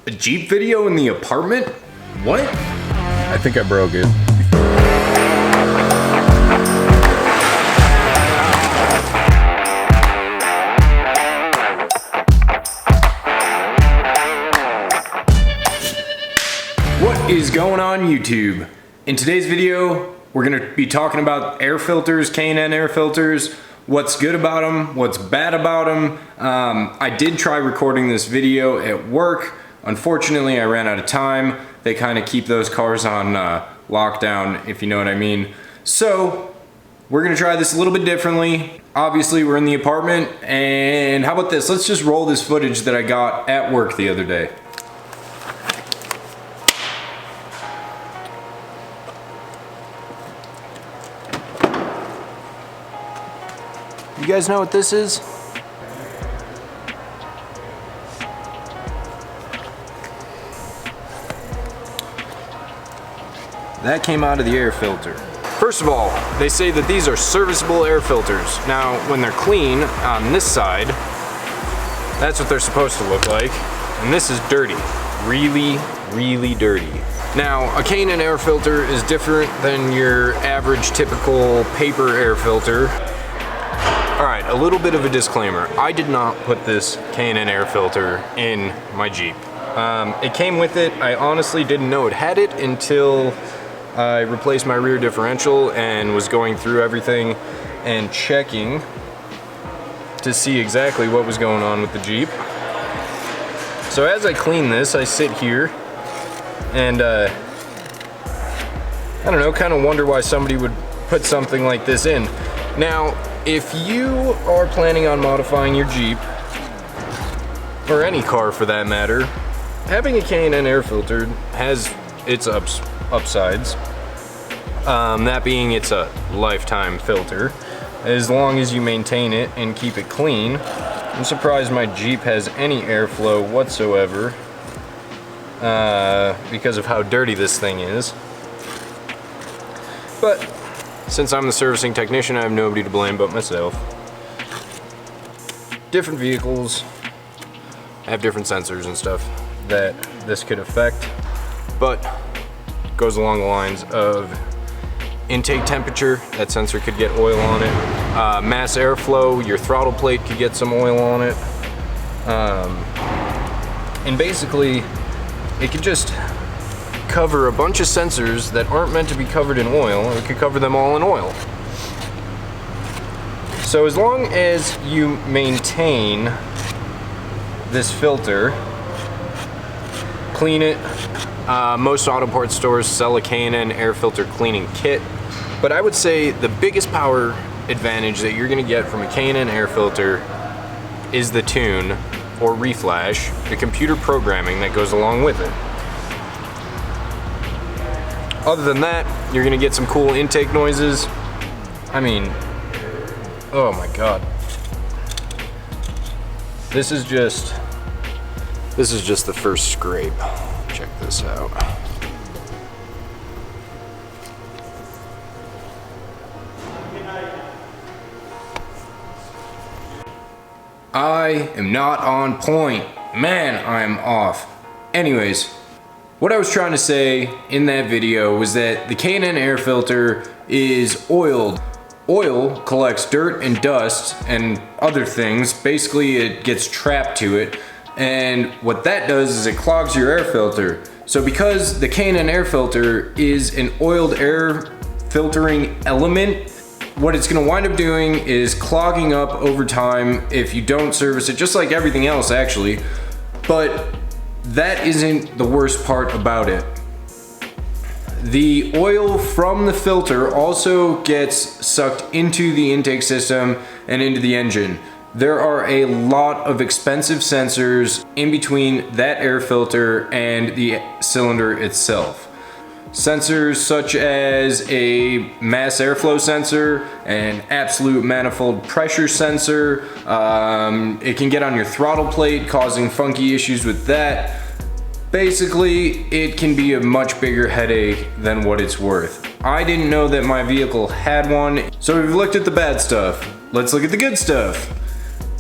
A Jeep video in the apartment? What? I think I broke it. What is going on YouTube? In today's video, we're gonna be talking about air filters, K&N Air Filters, what's good about them, what's bad about them. I did try recording this video at work. Unfortunately, I ran out of time. They kind of keep those cars on lockdown, if you know what I mean. So, we're gonna try this a little bit differently. Obviously, we're in the apartment, and how about this? Let's just roll this footage that I got at work the other day. You guys know what this is? That came out of the air filter. First of all, they say that these are serviceable air filters. Now, when they're clean on this side, that's what they're supposed to look like. And this is dirty. Really, really dirty. Now, a K&N air filter is different than your average typical paper air filter. Alright, a little bit of a disclaimer. I did not put this K&N air filter in my Jeep. It came with it. I honestly didn't know it had it until I replaced my rear differential and was going through everything and checking to see exactly what was going on with the Jeep. So as I clean this, I sit here and I don't know, kind of wonder why somebody would put something like this in. Now, if you are planning on modifying your Jeep, or any car for that matter, having a K&N air filter has its upsides. That being, it's a lifetime filter. As long as you maintain it and keep it clean. I'm surprised my Jeep has any airflow whatsoever because of how dirty this thing is. But since I'm the servicing technician, I have nobody to blame but myself. Different vehicles have different sensors and stuff that this could affect, but it goes along the lines of intake temperature. That sensor could get oil on it. Mass airflow, your throttle plate could get some oil on it. And basically, it could just cover a bunch of sensors that aren't meant to be covered in oil. It could cover them all in oil. So as long as you maintain this filter, clean it, most auto parts stores sell a K&N air filter cleaning kit, but I would say the biggest power advantage that you're going to get from a K&N air filter is the tune or reflash, the computer programming that goes along with it. Other than that, you're gonna get some cool intake noises. I mean, oh my god. This is just the first scrape. Check this out. I am not on point. Man, I am off. Anyways, what I was trying to say in that video was that the K&N air filter is oiled. Oil collects dirt and dust and other things. Basically, it gets trapped to it. And what that does is it clogs your air filter. So because the K&N air filter is an oiled air filtering element, what it's gonna wind up doing is clogging up over time if you don't service it, just like everything else actually. But that isn't the worst part about it. The oil from the filter also gets sucked into the intake system and into the engine. There are a lot of expensive sensors in between that air filter and the cylinder itself. Sensors such as a mass airflow sensor, an absolute manifold pressure sensor. It can get on your throttle plate, causing funky issues with that. Basically, it can be a much bigger headache than what it's worth. I didn't know that my vehicle had one, so we've looked at the bad stuff. Let's look at the good stuff.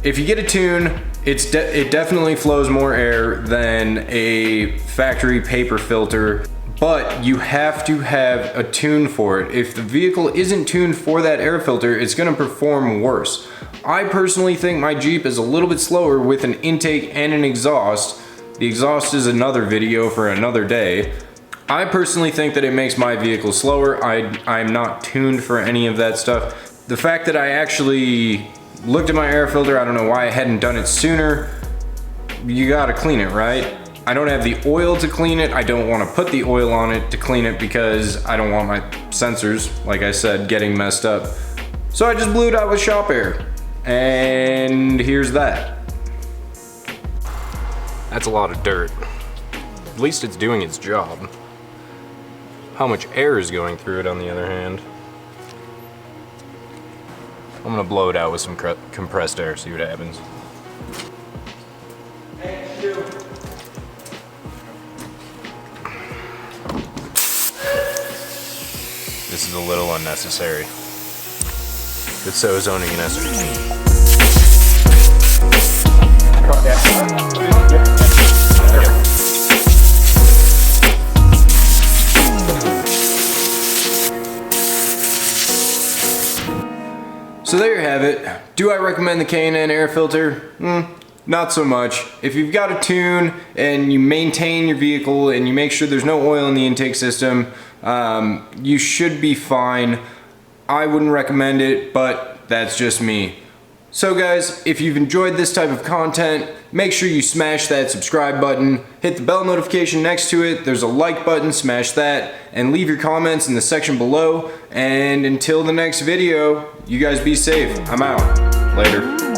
If you get a tune, It definitely flows more air than a factory paper filter, but you have to have a tune for it. If the vehicle isn't tuned for that air filter, it's gonna perform worse. I personally think my Jeep is a little bit slower with an intake and an exhaust. The exhaust is another video for another day. I personally think that it makes my vehicle slower. I'm not tuned for any of that stuff. The fact that I actually looked at my air filter, I don't know why I hadn't done it sooner. You gotta clean it, right? I don't have the oil to clean it. I don't wanna put the oil on it to clean it because I don't want my sensors, like I said, getting messed up. So I just blew it out with shop air. And here's that. That's a lot of dirt. At least it's doing its job. How much air is going through it, on the other hand? I'm gonna blow it out with some compressed air, see what happens. This is a little unnecessary. But so is owning an SRT. So there you have it. Do I recommend the K&N Air Filter? Not so much. If you've got a tune and you maintain your vehicle and you make sure there's no oil in the intake system, you should be fine. I wouldn't recommend it, but that's just me. So guys, if you've enjoyed this type of content, make sure you smash that subscribe button, hit the bell notification next to it, there's a like button, smash that, and leave your comments in the section below. And until the next video, you guys be safe. I'm out. Later.